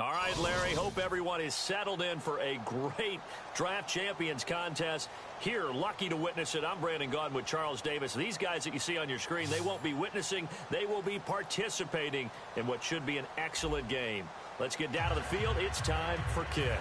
All right, Larry, hope everyone is settled in for a great Draft Champions contest. Here, lucky to witness it. I'm Brandon Gaudin with Charles Davis. These guys that you see on your screen, they won't be witnessing. They will be participating in what should be an excellent game. Let's get down to the field. It's time for kick.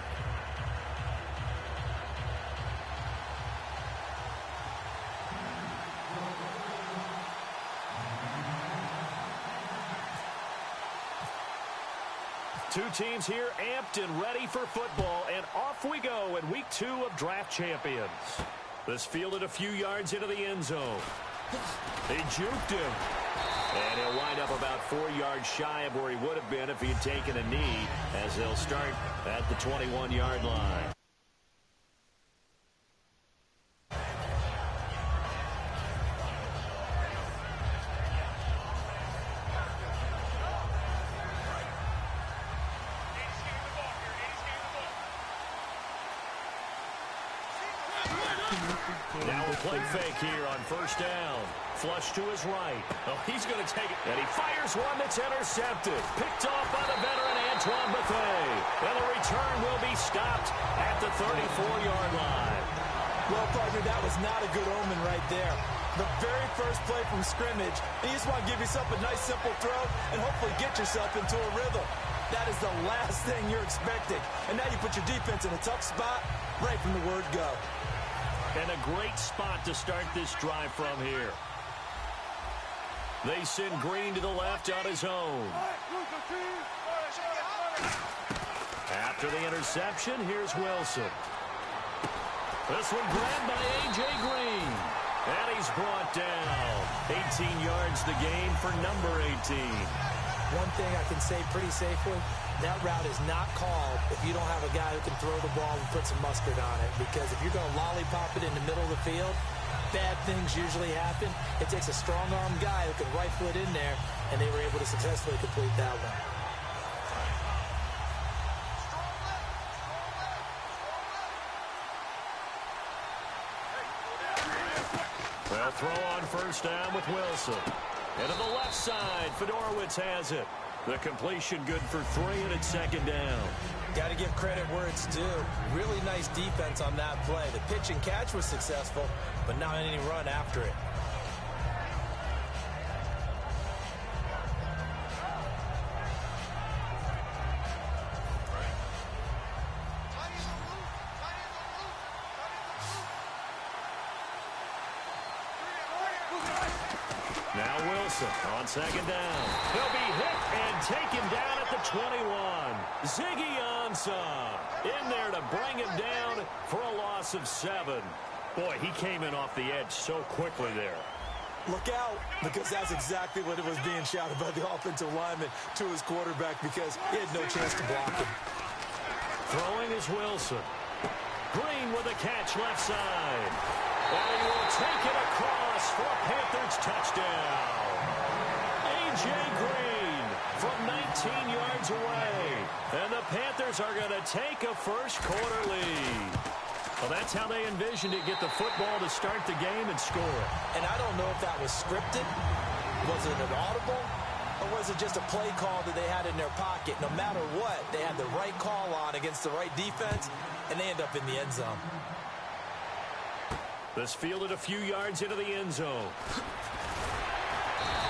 Two teams here amped and ready for football, and off we go in week 2 of Draft Champions. This fielded a few yards into the end zone. They juked him. And he'll wind up about 4 yards shy of where he would have been if he had taken a knee, as they'll start at the 21-yard line. Now a play fake here on first down. Flush to his right. Oh, he's going to take it. And he fires one that's intercepted. Picked off by the veteran Antoine Bethea. And the return will be stopped at the 34-yard line. Well, partner, that was not a good omen right there. The very first play from scrimmage, you just want to give yourself a nice, simple throw and hopefully get yourself into a rhythm. That is the last thing you're expecting. And now you put your defense in a tough spot right from the word go. And a great spot to start this drive from here. They send Green to the left on his own. After the interception, here's Wilson. This one grabbed by A.J. Green. And he's brought down. 18 yards the gain for number 18. One thing I can say pretty safely, that route is not called if you don't have a guy who can throw the ball and put some mustard on it. Because if you're going to lollipop it in the middle of the field, bad things usually happen. It takes a strong-arm guy who can rifle it in there, and they were able to successfully complete that one. They'll throw on first down with Wilson. And to the left side, Fedorowicz has it. The completion good for 3, and it's second down. Got to give credit where it's due. Really nice defense on that play. The pitch and catch was successful, but not any run after it. Now Wilson on second down. He'll be hit and taken down at the 21. Ziggy Ansah in there to bring him down for a loss of 7. Boy, he came in off the edge so quickly there. Look out, because that's exactly what it was being shouted by the offensive lineman to his quarterback, because he had no chance to block him. Throwing is Wilson. Green with a catch left side. And he will take it across for a Panthers touchdown. A.J. Green from 19 yards away. And the Panthers are going to take a first-quarter lead. Well, that's how they envisioned it, get the football to start the game and score. And I don't know if that was scripted. Was it an audible? Or was it just a play call that they had in their pocket? No matter what, they had the right call on against the right defense, and they end up in the end zone. This fielded a few yards into the end zone.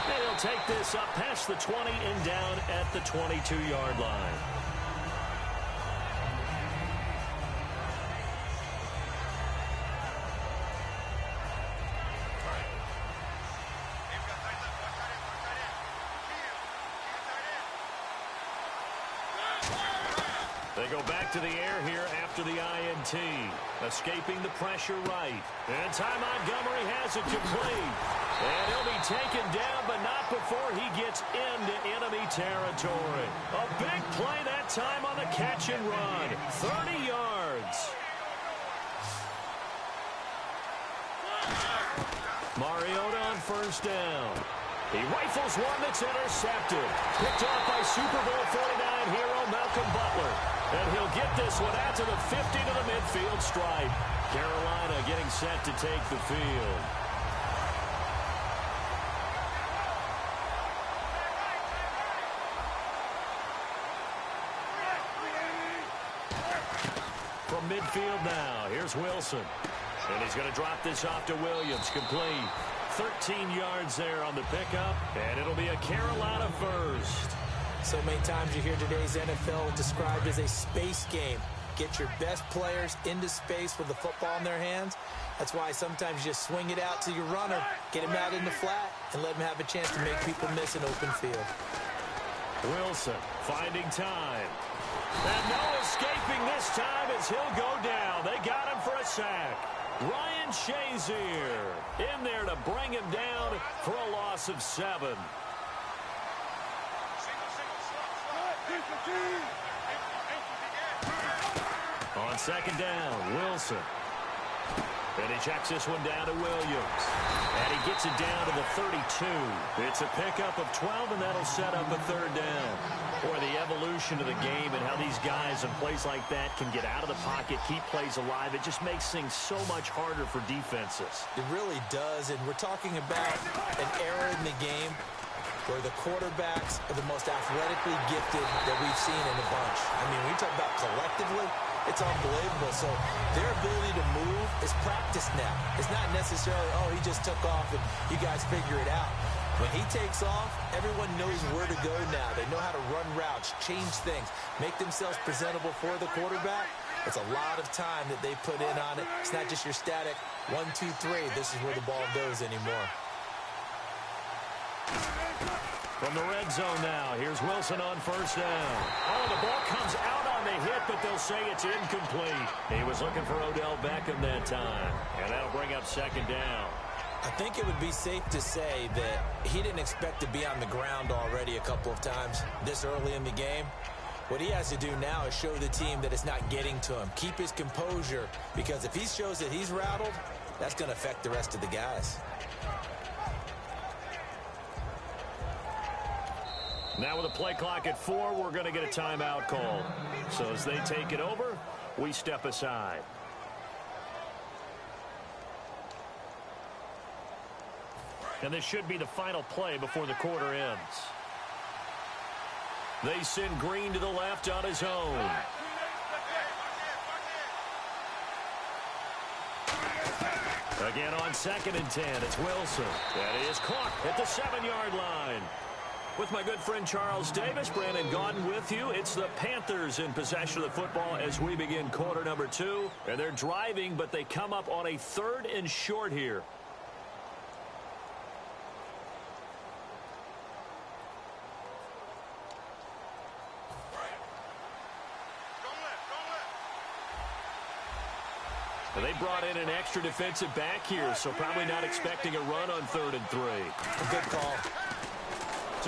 They'll take this up past the 20 and down at the 22-yard line. They go back to the air here after the INT. Escaping the pressure right. And Ty Montgomery has it complete. And he'll be taken down, but not before he gets into enemy territory. A big play that time on the catch and run. 30 yards. Mariota on first down. He rifles one that's intercepted. Picked off by Super Bowl 49 hero Malcolm Butler. And he'll get this one out to the 50 to the midfield stripe. Carolina getting set to take the field. From midfield now, here's Wilson. And he's going to drop this off to Williams. Complete. 13 yards there on the pickup, and it'll be a Carolina first. So many times you hear today's NFL described as a space game. Get your best players into space with the football in their hands. That's why sometimes you just swing it out to your runner, get him out in the flat, and let him have a chance to make people miss an open field. Wilson finding time. And no escaping this time as he'll go down. They got him for a sack. Ryan Shazier in there to bring him down for a loss of 7. On second down, Wilson. And he checks this one down to Williams. And he gets it down to the 32. It's a pickup of 12, and that'll set up a third down. Boy, the evolution of the game and how these guys in plays like that can get out of the pocket, keep plays alive, it just makes things so much harder for defenses. It really does, and we're talking about an era in the game where the quarterbacks are the most athletically gifted that we've seen in a bunch. I mean, when you talk about collectively, it's unbelievable. So their ability to move is practiced now. It's not necessarily, oh, he just took off and you guys figure it out. When he takes off, everyone knows where to go now. They know how to run routes, change things, make themselves presentable for the quarterback. It's a lot of time that they put in on it. It's not just your static 1, 2, 3. This is where the ball goes anymore. From the red zone now, here's Wilson on first down. Oh, the ball comes out on the hit, but they'll say it's incomplete. He was looking for Odell Beckham that time, and that'll bring up second down. I think it would be safe to say that he didn't expect to be on the ground already a couple of times this early in the game. What he has to do now is show the team that it's not getting to him. Keep his composure, because if he shows that he's rattled, that's going to affect the rest of the guys. Now with a play clock at 4, we're going to get a timeout call. So as they take it over, we step aside. And this should be the final play before the quarter ends. They send Green to the left on his own. Again on 2nd and 10, it's Wilson. That is caught at the 7-yard line. With my good friend Charles Davis, Brandon Gaudin with you. It's the Panthers in possession of the football as we begin quarter number 2. And they're driving, but they come up on a 3rd and short here. They brought in an extra defensive back here, so probably not expecting a run on 3rd and 3. A good call.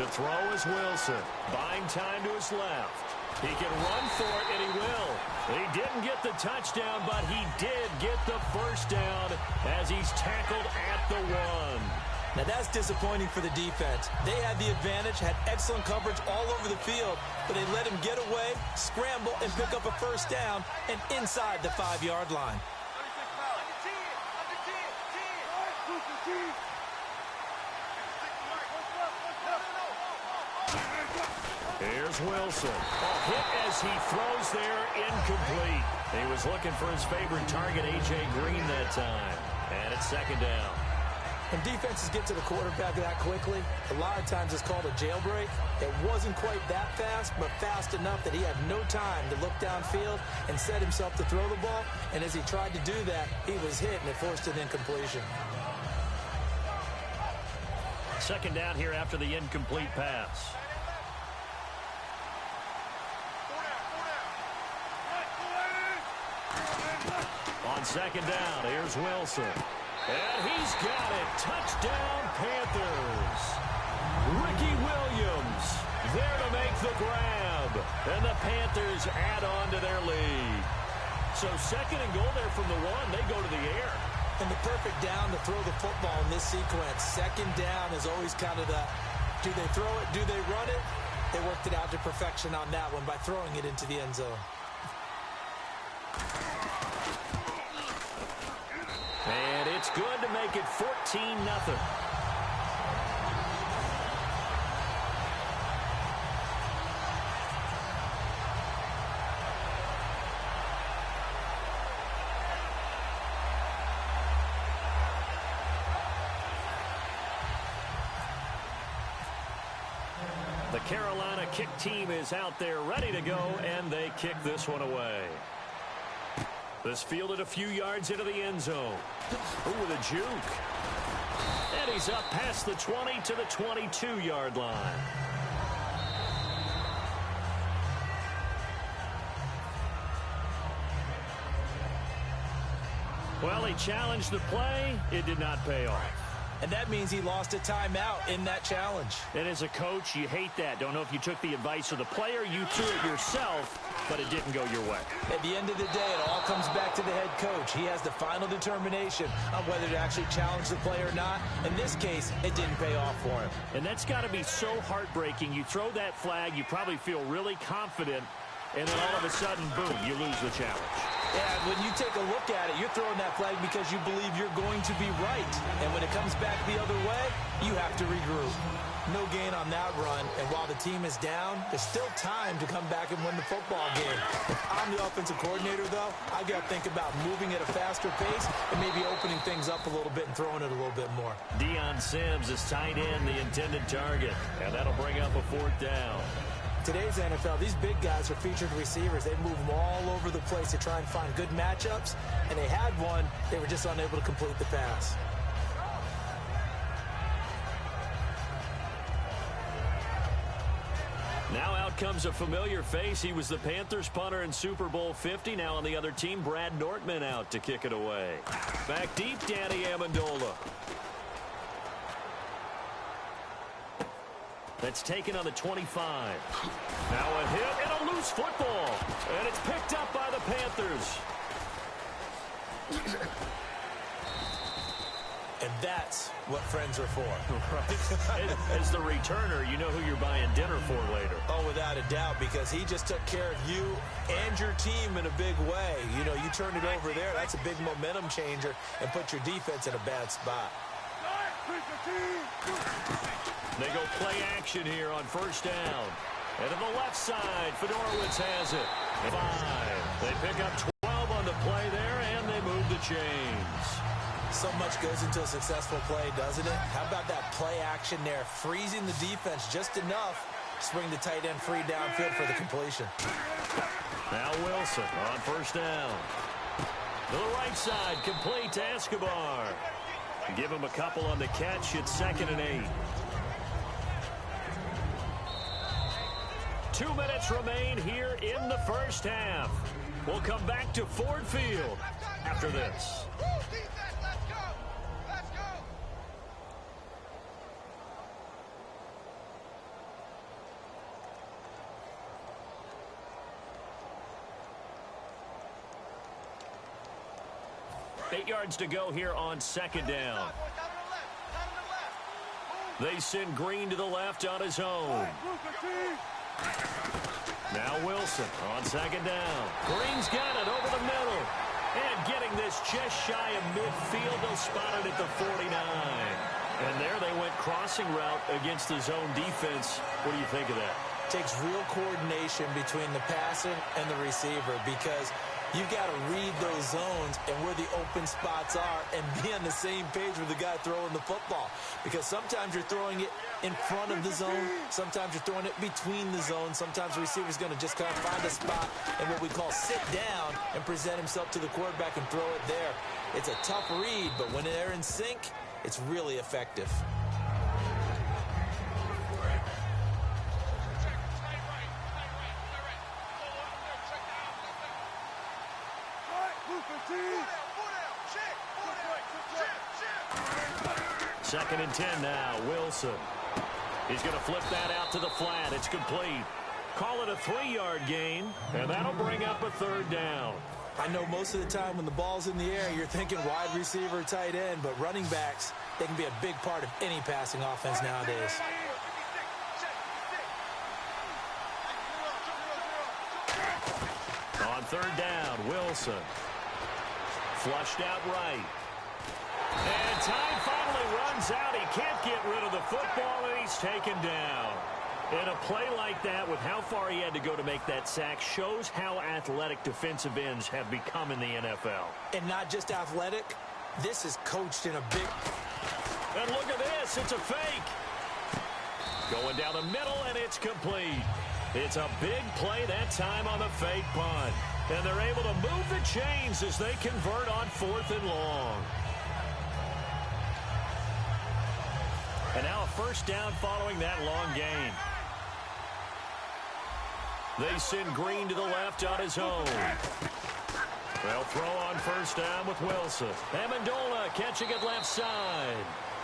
To throw is Wilson, buying time to his left. He can run for it, and he will. He didn't get the touchdown, but he did get the first down as he's tackled at the 1. Now that's disappointing for the defense. They had the advantage, had excellent coverage all over the field, but they let him get away, scramble, and pick up a first down, and inside the 5-yard line. Here's Wilson. A hit as he throws there, incomplete. He was looking for his favorite target, A.J. Green, that time. And it's 2nd down. When defenses get to the quarterback that quickly, a lot of times it's called a jailbreak. It wasn't quite that fast, but fast enough that he had no time to look downfield and set himself to throw the ball. And as he tried to do that, he was hit, and it forced an incompletion. 2nd down here after the incomplete pass. On 2nd down, here's Wilson. And he's got it. Touchdown, Panthers. Ricky Williams there to make the grab. And the Panthers add on to their lead. So 2nd and goal there from the 1. They go to the air. And the perfect down to throw the football in this sequence. 2nd down is always kind of the, do they throw it, do they run it? They worked it out to perfection on that one by throwing it into the end zone. And it's good to make it 14-0. The Carolina kick team is out there ready to go, and they kick this one away. This fielded a few yards into the end zone. Ooh, with a juke. And he's up past the 20 to the 22-yard line. Well, he challenged the play. It did not pay off. And that means he lost a timeout in that challenge. And as a coach, you hate that. Don't know if you took the advice of the player. You threw it yourself, but it didn't go your way. At the end of the day, it all comes back to the head coach. He has the final determination on whether to actually challenge the play or not. In this case, it didn't pay off for him. And that's got to be so heartbreaking. You throw that flag, you probably feel really confident, and then all of a sudden, boom, you lose the challenge. Yeah, when you take a look at it, you're throwing that flag because you believe you're going to be right. And when it comes back the other way, you have to regroup. No gain on that run, and while the team is down, there's still time to come back and win the football game. If I'm the offensive coordinator, though, I got to think about moving at a faster pace and maybe opening things up a little bit and throwing it a little bit more. Deion Sims is tight end, the intended target, and that'll bring up a 4th down. Today's NFL, these big guys are featured receivers. They move them all over the place to try and find good matchups, and they had one. They were just unable to complete the pass. Now out comes a familiar face. He was the Panthers punter in Super Bowl 50. Now on the other team, Brad Nortman out to kick it away. Back deep, Danny Amendola. That's taken on the 25. Now a hit and a loose football. And it's picked up by the Panthers. And that's what friends are for. Right. As the returner, you know who you're buying dinner for later. Oh, without a doubt, because he just took care of you and your team in a big way. You know, you turned it over there. That's a big momentum changer and put your defense in a bad spot. They go play action here on 1st down. And to the left side, Fedorowicz has it. 5. They pick up 12 on the play there, and they move the chains. So much goes into a successful play, doesn't it? How about that play action there, freezing the defense just enough to swing the tight end free downfield for the completion. Now Wilson on 1st down. To the right side, complete to Escobar. Give him a couple on the catch. It's 2nd and 8. 2 minutes remain here in the 1st half. We'll come back to Ford Field after this. Eight yards to go here on 2nd down. They send Green to the left on his own. Now Wilson on 2nd down. Green's got it over the middle. And getting this just shy of midfield. They'll spot it at the 49. And there they went crossing route against the zone defense. What do you think of that? Takes real coordination between the passer and the receiver, because you've got to read those zones and where the open spots are and be on the same page with the guy throwing the football. Because sometimes you're throwing it in front of the zone. Sometimes you're throwing it between the zones. Sometimes the receiver's going to just kind of find a spot and what we call sit down and present himself to the quarterback and throw it there. It's a tough read, but when they're in sync, it's really effective. Second and 10 now. Wilson. He's going to flip that out to the flat. It's complete. Call it a 3-yard gain, and that'll bring up a 3rd down. I know most of the time when the ball's in the air, you're thinking wide receiver, tight end, but running backs, they can be a big part of any passing offense nowadays. On 3rd down, Wilson. Flushed out right. And time finally runs out. He can't get rid of the football, and he's taken down. And a play like that, with how far he had to go to make that sack, shows how athletic defensive ends have become in the NFL. And not just athletic, this is coached in a big... And look at this. It's a fake. Going down the middle, and it's complete. It's a big play that time on the fake punt. And they're able to move the chains as they convert on 4th and long. And now a first down following that long gain. They send Green to the left on his own. They'll throw on first down with Wilson. Amendola catching it left side.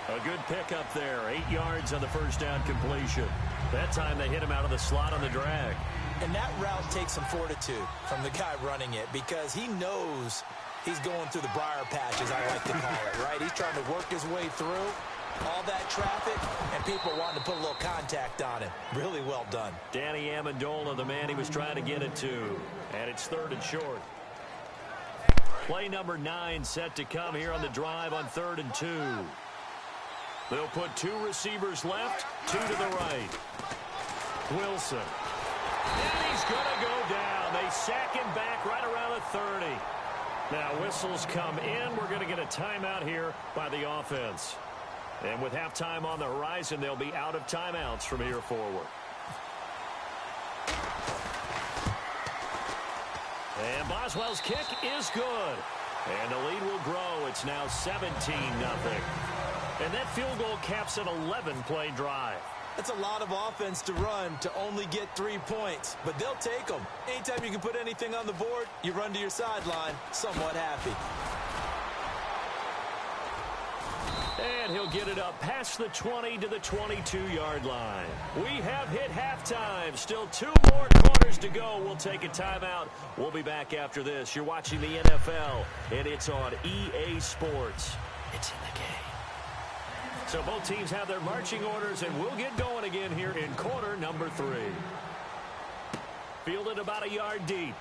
A good pickup there. 8 yards on the first down completion. That time they hit him out of the slot on the drag. And that route takes some fortitude from the guy running it because he knows he's going through the briar patch, as I like to call it, right? He's trying to work his way through all that traffic, and people wanting to put a little contact on him. Really well done. Danny Amendola, the man he was trying to get it to. And it's 3rd and short. Play number 9 set to come here on the drive on 3rd and 2. They'll put 2 receivers left, 2 to the right. Wilson. And he's going to go down. They sack him back right around the 30. Now whistles come in. We're going to get a timeout here by the offense. And with halftime on the horizon, they'll be out of timeouts from here forward. And Boswell's kick is good. And the lead will grow. It's now 17-0. And that field goal caps an 11-play drive. That's a lot of offense to run to only get 3 points, but they'll take them. Anytime you can put anything on the board, you run to your sideline somewhat happy. And he'll get it up past the 20 to the 22-yard line. We have hit halftime. Still 2 more quarters to go. We'll take a timeout. We'll be back after this. You're watching the NFL, and it's on EA Sports. It's in the game. So both teams have their marching orders, and we'll get going again here in quarter number 3. Fielded about a yard deep.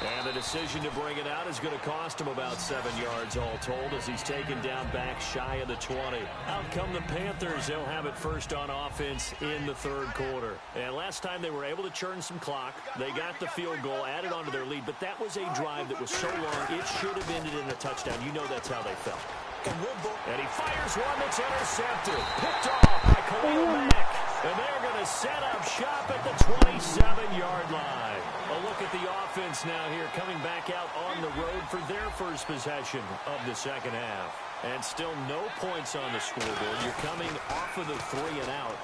And the decision to bring it out is going to cost him about 7 yards all told as he's taken down back shy of the 20. Out come the Panthers. They'll have it first on offense in the 3rd quarter. And last time they were able to churn some clock. They got the field goal, added on to their lead, but that was a drive that was so long it should have ended in a touchdown. You know that's how they felt. And he fires one that's intercepted. Picked off by Khalil Mack. And they're going to set up shop at the 27-yard line. A look at the offense now here coming back out on the road for their first possession of the second half. And still no points on the scoreboard. You're coming off of the 3 and out.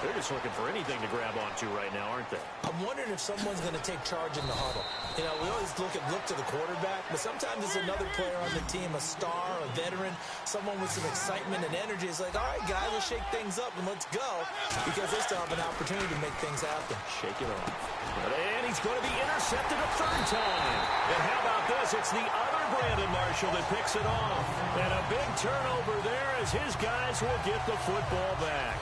They're just looking for anything to grab onto right now, aren't they? I'm wondering if someone's going to take charge in the huddle. You know, we always look to the quarterback, but sometimes it's another player on the team, a star, a veteran, someone with some excitement and energy. It's like, all right, guys, let's shake things up and let's go, because they still have an opportunity to make things happen. Shake it off. And he's going to be intercepted a 3rd time. And how about this? It's the other Brandon Marshall that picks it off. And a big turnover there as his guys will get the football back.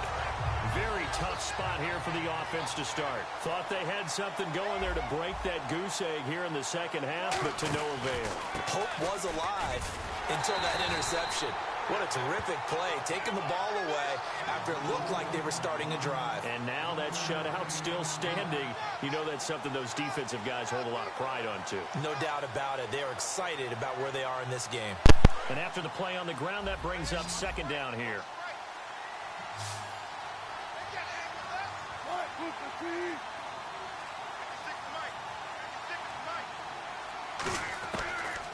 Very tough spot here for the offense to start. Thought they had something going there to break that goose egg here in the second half, but to no avail. Hope was alive until that interception. What a terrific play, taking the ball away after it looked like they were starting a drive. And now that shutout still standing. You know that's something those defensive guys hold a lot of pride on, too. No doubt about it. They're excited about where they are in this game. And after the play on the ground, that brings up 2nd down here.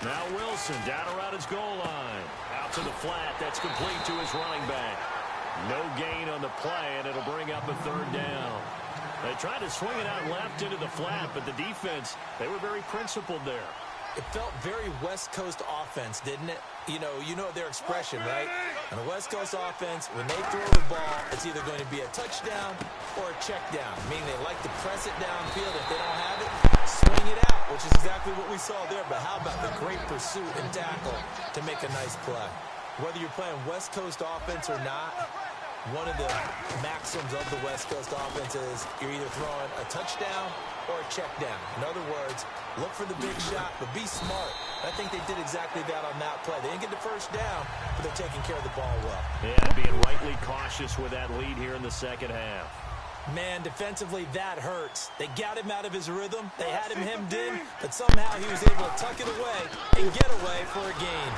Now Wilson down around his goal line. Out to the flat. That's complete to his running back. No gain on the play, and it'll bring up a 3rd down. They tried to swing it out left into the flat, but the defense, they were very principled there. It felt very West Coast offense, didn't it? You know their expression, right? On the West Coast offense, when they throw the ball, it's either going to be a touchdown or a check down, meaning they like to press it downfield. If they don't have it, swing it out, which is exactly what we saw there. But how about the great pursuit and tackle to make a nice play? Whether you're playing West Coast offense or not, one of the maxims of the West Coast offense is you're either throwing a touchdown or a check down. In other words, look for the big shot, but be smart. I think they did exactly that on that play. They didn't get the first down, but they're taking care of the ball well. Yeah, being rightly cautious with that lead here in the second half. Man, defensively, that hurts. They got him out of his rhythm. They had him hemmed in, but somehow he was able to tuck it away and get away for a gain.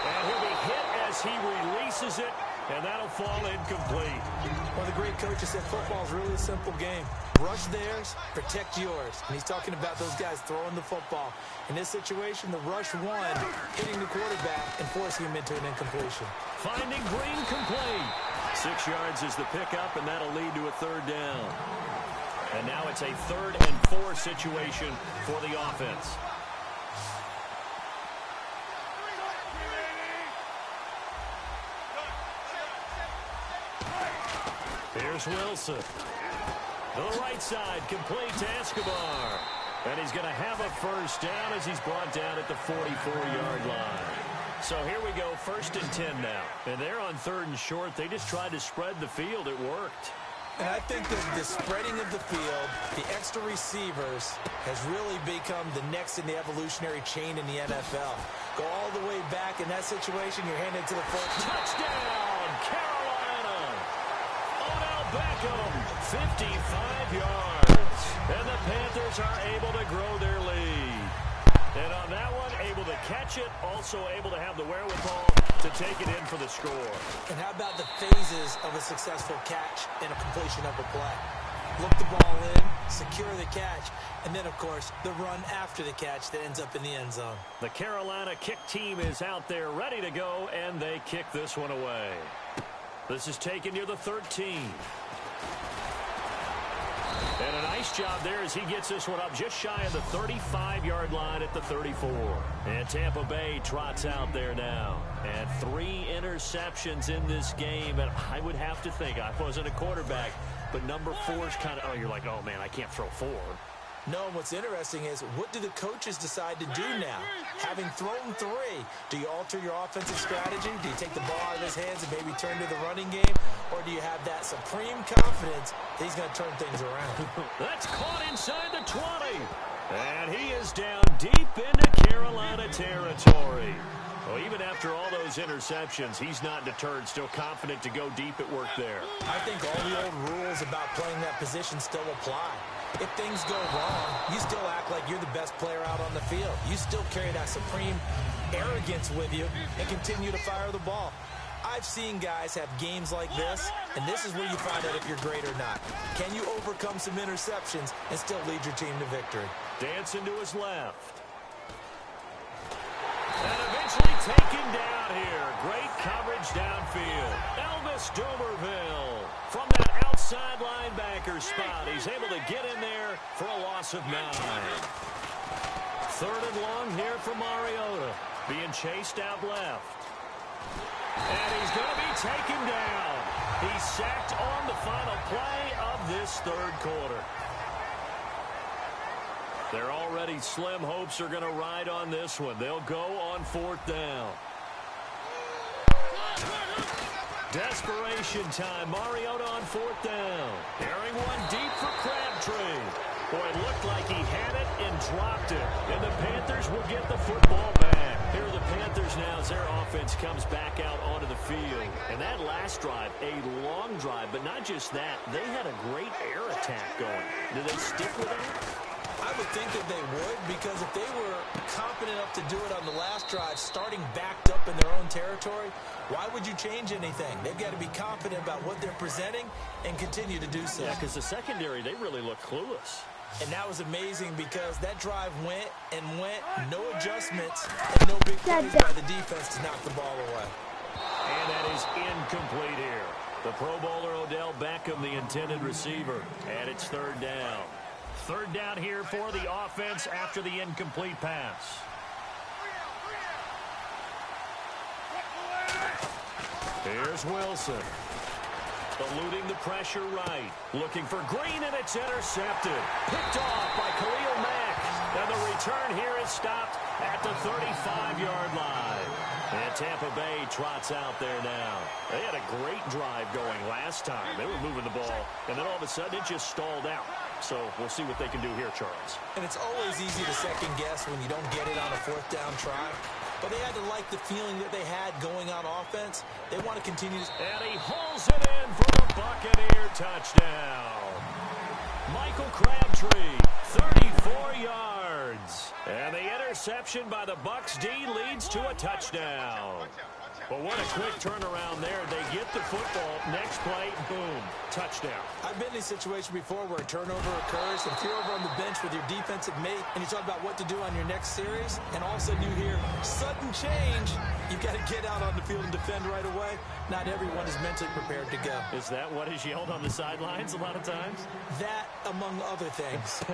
And he'll be hit as he releases it. And that'll fall incomplete. One of the great coaches said football is really a simple game. Rush theirs, protect yours. And he's talking about those guys throwing the football. In this situation, the rush won, hitting the quarterback and forcing him into an incompletion. Finding Green complete. 6 yards is the pickup, and that'll lead to a third down. And now it's a 3rd and 4 situation for the offense. Here's Wilson. To the right side, complete to Escobar. And he's going to have a first down as he's brought down at the 44-yard line. So here we go, 1st and 10 now. And they're on 3rd and short. They just tried to spread the field. It worked. And I think that the spreading of the field, the extra receivers, has really become the next in the evolutionary chain in the NFL. Go all the way back in that situation, you're handed to the first. Touchdown, Carolina! Odell Beckham, 55 yards. And the Panthers are able to grow their lead. And on that one, able to catch it, also able to have the wherewithal to take it in for the score. And how about the phases of a successful catch and a completion of a play? Look the ball in, secure the catch, and then, of course, the run after the catch that ends up in the end zone. The Carolina kick team is out there ready to go, and they kick this one away. This is taken near the 13. And a nice job there as he gets this one up just shy of the 35-yard line at the 34. And Tampa Bay trots out there now. And 3 interceptions in this game. And I would have to think, I wasn't a quarterback, but number 4 is kind of, oh, you're like, oh, man, I can't throw 4. No, what's interesting is, what do the coaches decide to do now? Having thrown 3, do you alter your offensive strategy? Do you take the ball out of his hands and maybe turn to the running game? Or do you have that supreme confidence that he's going to turn things around? That's caught inside the 20. And he is down deep into Carolina territory. Well, even after all those interceptions, he's not deterred, still confident to go deep at work there. I think all the old rules about playing that position still apply. If things go wrong, you still act like you're the best player out on the field. You still carry that supreme arrogance with you and continue to fire the ball. I've seen guys have games like this, and this is where you find out if you're great or not. Can you overcome some interceptions and still lead your team to victory? Dancing to his left. And eventually taken down here. Great coverage downfield. Elvis Dumerville from that outside linebacker spot. He's able to get in there for a loss of 9. 3rd and long here for Mariota. Being chased out left. And he's going to be taken down. He's sacked on the final play of this 3rd quarter. They're already slim hopes are going to ride on this one. They'll go on 4th down. Desperation time. Mariota on 4th down. Airing one deep for Crabtree. Boy, it looked like he had it and dropped it. And the Panthers will get the football back. Here are the Panthers now as their offense comes back out onto the field. And that last drive, a long drive, but not just that. They had a great air attack going. Do they stick with that? I would think that they would, because if they were confident enough to do it on the last drive, starting backed up in their own territory, why would you change anything? They've got to be confident about what they're presenting and continue to do so. Yeah, because the secondary, they really look clueless. And that was amazing because that drive went and went, no adjustments, and no big plays by the defense to knock the ball away. And that is incomplete here. The Pro Bowler Odell Beckham, the intended receiver, and it's 3rd down. 3rd down here for the offense after the incomplete pass. Here's Wilson. Eluding the pressure right. Looking for Green, and it's intercepted. Picked off by Khalil Mack. And the return here is stopped at the 35-yard line. And Tampa Bay trots out there now. They had a great drive going last time. They were moving the ball, and then all of a sudden it just stalled out. So we'll see what they can do here, Charles. And it's always easy to second guess when you don't get it on a 4th down try. But they had to like the feeling that they had going on offense. They want to continue to... And he hauls it in for the Buccaneer touchdown. Michael Crabtree, 34 yards. And the interception by the Bucs D leads to a touchdown. Well, what a quick turnaround there. They get the football. Next play, boom, touchdown. I've been in a situation before where a turnover occurs, and if you're over on the bench with your defensive mate and you talk about what to do on your next series, and all of a sudden you hear sudden change, you've got to get out on the field and defend right away. Not everyone is mentally prepared to go. Is that what is yelled on the sidelines a lot of times? That, among other things.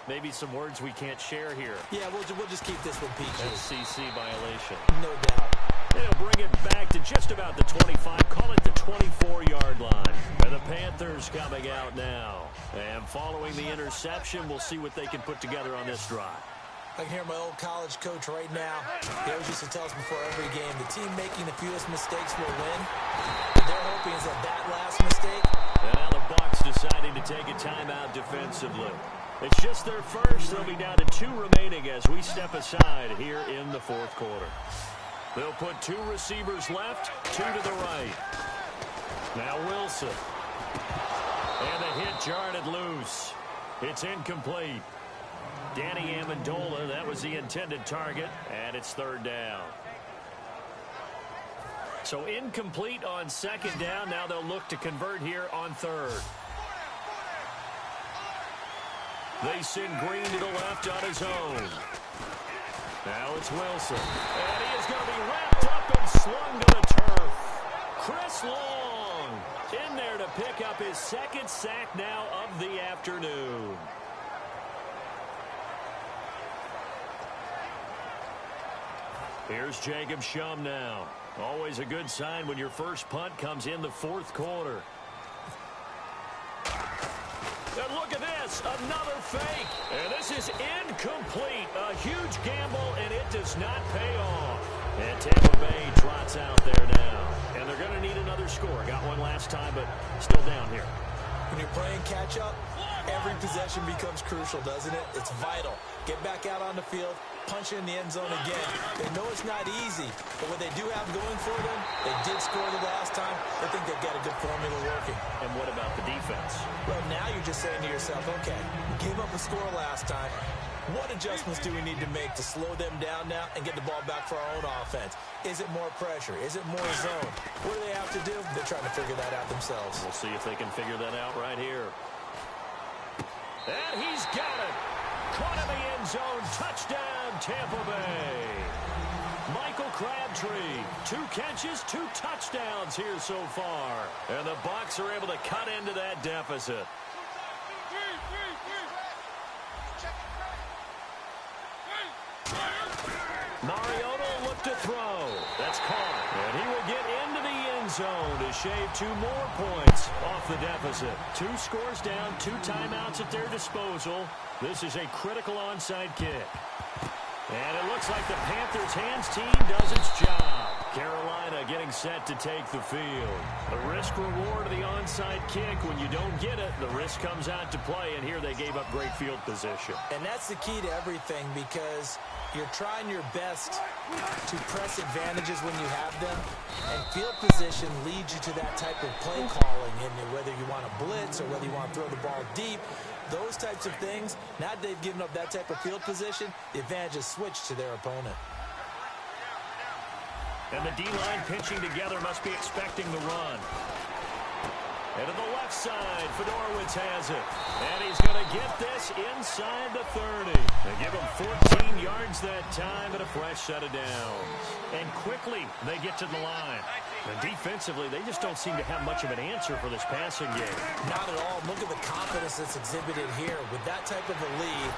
Maybe some words we can't share here. Yeah, we'll just keep this one PG. FCC violation. No doubt. They'll bring it back to just about the 25. Call it the 24-yard line. And the Panthers coming out now. And following the interception, we'll see what they can put together on this drive. I can hear my old college coach right now. He always used to tell us before every game, the team making the fewest mistakes will win. They're hoping is that last mistake. And now the Bucs deciding to take a timeout defensively. It's just their first. They'll be down to 2 remaining as we step aside here in the fourth quarter. They'll put 2 receivers left, 2 to the right. Now Wilson. And the hit jarred it loose. It's incomplete. Danny Amendola, that was the intended target, and it's 3rd down. So incomplete on 2nd down. Now they'll look to convert here on 3rd. They send Green to the left on his own. Now it's Wilson. And he is going to be wrapped up and slung to the turf. Chris Long in there to pick up his 2nd sack now of the afternoon. Here's Jacob Shum now. Always a good sign when your first punt comes in the 4th quarter. And look at this, another fake. And this is incomplete. A huge gamble, and it does not pay off. And Tampa Bay trots out there now. And they're going to need another score. Got one last time, but still down here. When you're playing catch-up, every possession becomes crucial, doesn't it? It's vital. Get back out on the field, punch it in the end zone again. They know it's not easy, but what they do have going for them, they did score the last time. I think they've got a good formula working. And what about the defense? Well, now you're just saying to yourself, okay, we gave up a score last time. What adjustments do we need to make to slow them down now and get the ball back for our own offense? Is it more pressure? Is it more zone? What do they have to do? They're trying to figure that out themselves. We'll see if they can figure that out right here. And he's got it. Caught in the end zone. Touchdown, Tampa Bay. Michael Crabtree, 2 catches, 2 touchdowns here so far. And the Bucs are able to cut into that deficit. Mariota looked to throw. That's caught. And he will get into the end zone to shave 2 more points off the deficit. 2 scores down, 2 timeouts at their disposal. This is a critical onside kick. And it looks like the Panthers' hands team does its job. Carolina getting set to take the field. The risk-reward of the onside kick, when you don't get it, the risk comes out to play, and here they gave up great field position. And that's the key to everything, because you're trying your best to press advantages when you have them, and field position leads you to that type of play calling, and whether you want to blitz or whether you want to throw the ball deep, those types of things, now that they've given up that type of field position, the advantage is switched to their opponent. And the D-line pinching together must be expecting the run. And to the left side, Fedorowicz has it. And he's going to get this inside the 30. They give him 14 yards that time and a fresh set of downs. And quickly, they get to the line. And defensively, they just don't seem to have much of an answer for this passing game. Not at all. Look at the confidence that's exhibited here. With that type of a lead,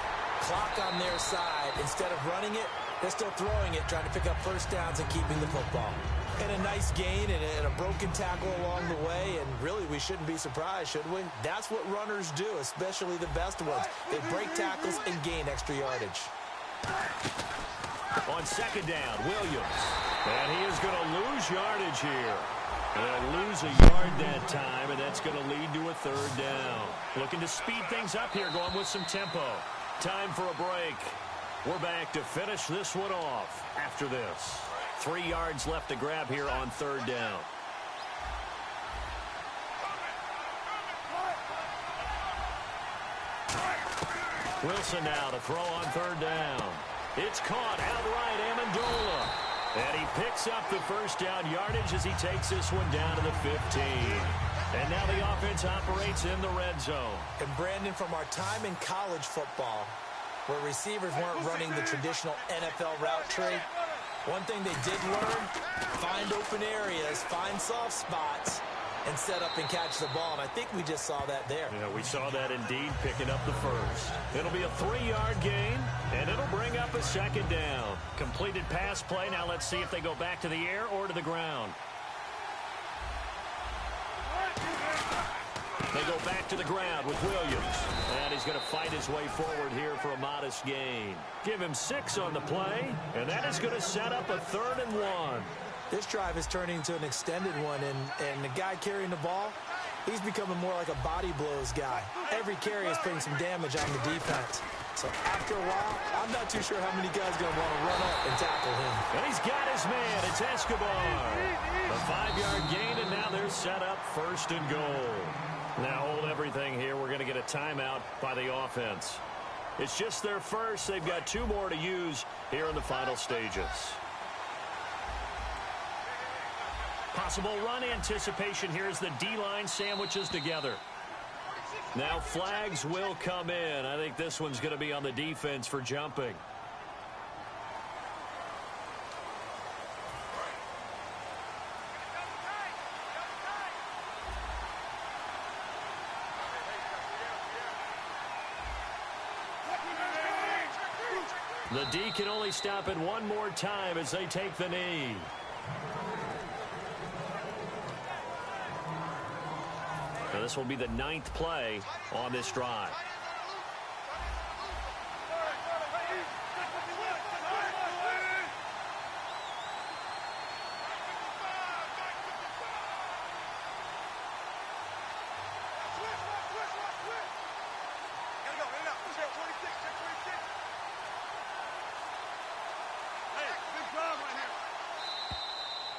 clock on their side, instead of running it, they're still throwing it, trying to pick up first downs and keeping the football. And a nice gain and a broken tackle along the way, and really we shouldn't be surprised, should we? That's what runners do, especially the best ones. They break tackles and gain extra yardage. On 2nd down, Williams. And he is going to lose yardage here. And they'll lose a yard that time, and that's going to lead to a 3rd down. Looking to speed things up here, going with some tempo. Time for a break. We're back to finish this one off after this. 3 yards left to grab here on 3rd down. Wilson now to throw on 3rd down. It's caught outright, Amendola. And he picks up the first down yardage as he takes this one down to the 15. And now the offense operates in the red zone. And Brandon, from our time in college football, where receivers weren't running the traditional NFL route tree, one thing they did learn, find open areas, find soft spots, and set up and catch the ball. And I think we just saw that there. Yeah, we saw that indeed, picking up the first. It'll be a 3-yard gain, and it'll bring up a second down. Completed pass play. Now let's see if they go back to the air or to the ground. They go back to the ground with Williams. And he's going to fight his way forward here for a modest gain. Give him 6 on the play, and that is going to set up a 3rd and 1. This drive is turning into an extended one, and the guy carrying the ball, he's becoming more like a body blows guy. Every carry is putting some damage on the defense. So after a while, I'm not too sure how many guys are going to want to run up and tackle him. And he's got his man. It's Escobar. A 5-yard gain, and now they're set up 1st and goal. Now hold everything here. We're going to get a timeout by the offense. It's just their first. They've got 2 more to use here in the final stages. Possible run anticipation here as the D-line sandwiches together. Now flags will come in. I think this one's going to be on the defense for jumping. The D can only stop it one more time as they take the knee. Now this will be the 9th play on this drive.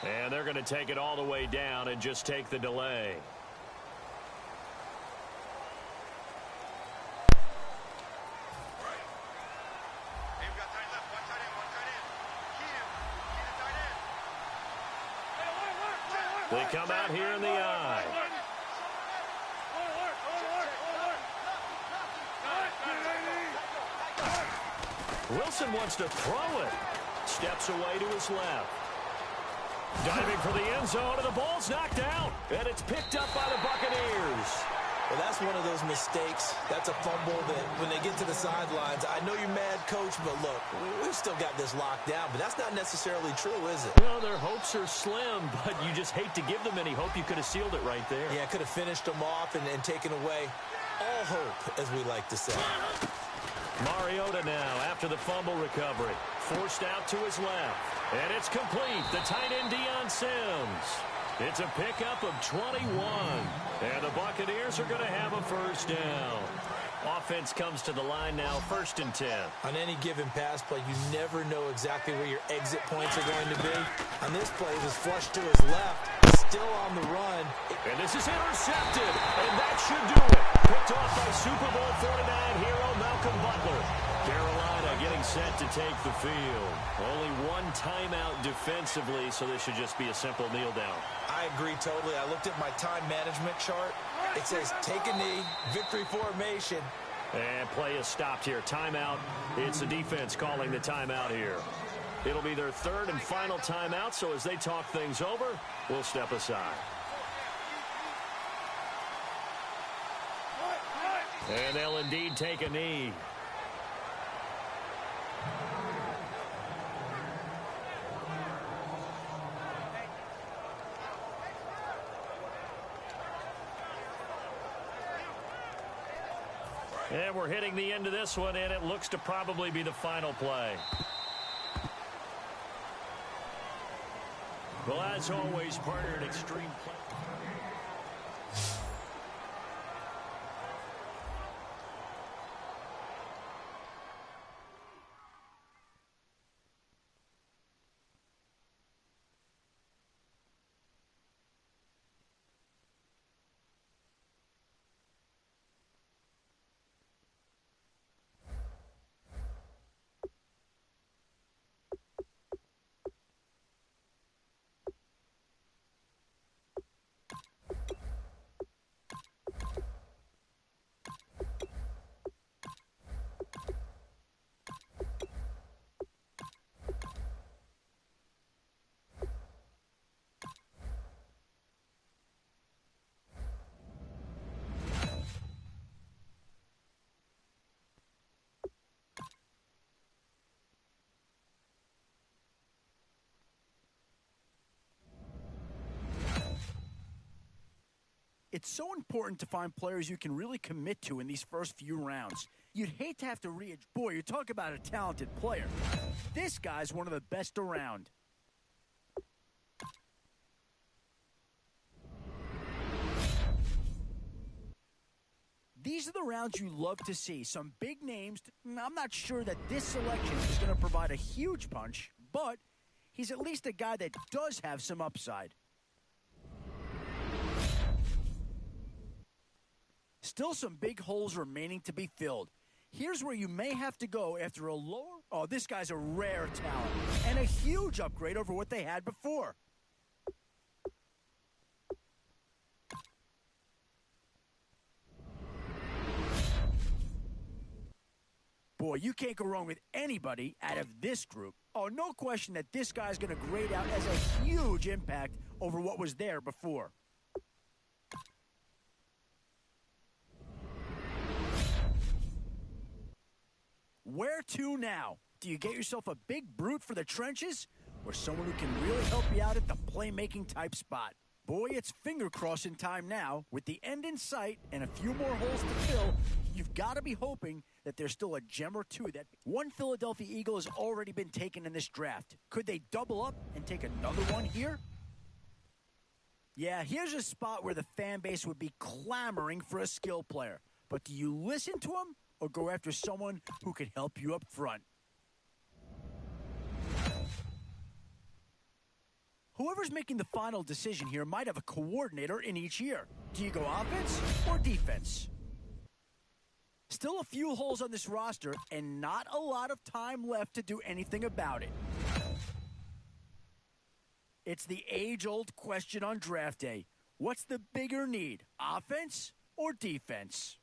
And they're going to take it all the way down and just take the delay. They come out here in the eye. Wilson wants to throw it. Steps away to his left. Diving for the end zone, and the ball's knocked out. And it's picked up by the Buccaneers. Well, that's one of those mistakes. That's a fumble that when they get to the sidelines, I know you're mad, Coach, but look, we've still got this locked down. But that's not necessarily true, is it? Well, their hopes are slim, but you just hate to give them any hope. You could have sealed it right there. Yeah, could have finished them off and taken away all hope, as we like to say. Mariota now after the fumble recovery. Forced out to his left. And it's complete. The tight end Deion Sims. It's a pickup of 21. And the Buccaneers are going to have a first down. Offense comes to the line now, 1st and 10. On any given pass play, you never know exactly where your exit points are going to be. On this play, it was flushed to his left, still on the run. And this is intercepted, and that should do it. Picked off by Super Bowl 49 hero Malcolm Butler. Carolina getting set to take the field. Only one timeout defensively, so this should just be a simple kneel down. I agree totally. I looked at my time management chart. It says take a knee, victory formation. And play is stopped here. Timeout. It's the defense calling the timeout here. It'll be their 3rd and final timeout, so as they talk things over, we'll step aside. And they'll indeed take a knee. And we're hitting the end of this one, and it looks to probably be the final play. Well, as always, partner in extreme play. It's so important to find players you can really commit to in these first few rounds. You'd hate to have to Boy, you talk about a talented player. This guy's one of the best around. These are the rounds you love to see. Some big names. I'm not sure that this selection is going to provide a huge punch, but he's at least a guy that does have some upside. Still some big holes remaining to be filled. Here's where you may have to go after a lower... Oh, this guy's a rare talent and a huge upgrade over what they had before. Boy, you can't go wrong with anybody out of this group. Oh, no question that this guy's going to grade out as a huge impact over what was there before. Where to now? Do you get yourself a big brute for the trenches or someone who can really help you out at the playmaking type spot? Boy, it's finger crossing time now. With the end in sight and a few more holes to fill, you've got to be hoping that there's still a gem or two. That one Philadelphia Eagle has already been taken in this draft. Could they double up and take another one here? Yeah, here's a spot where the fan base would be clamoring for a skill player. But do you listen to them or go after someone who can help you up front? Whoever's making the final decision here might have a coordinator in each year. Do you go offense or defense? Still a few holes on this roster and not a lot of time left to do anything about it. It's the age-old question on draft day. What's the bigger need, offense or defense?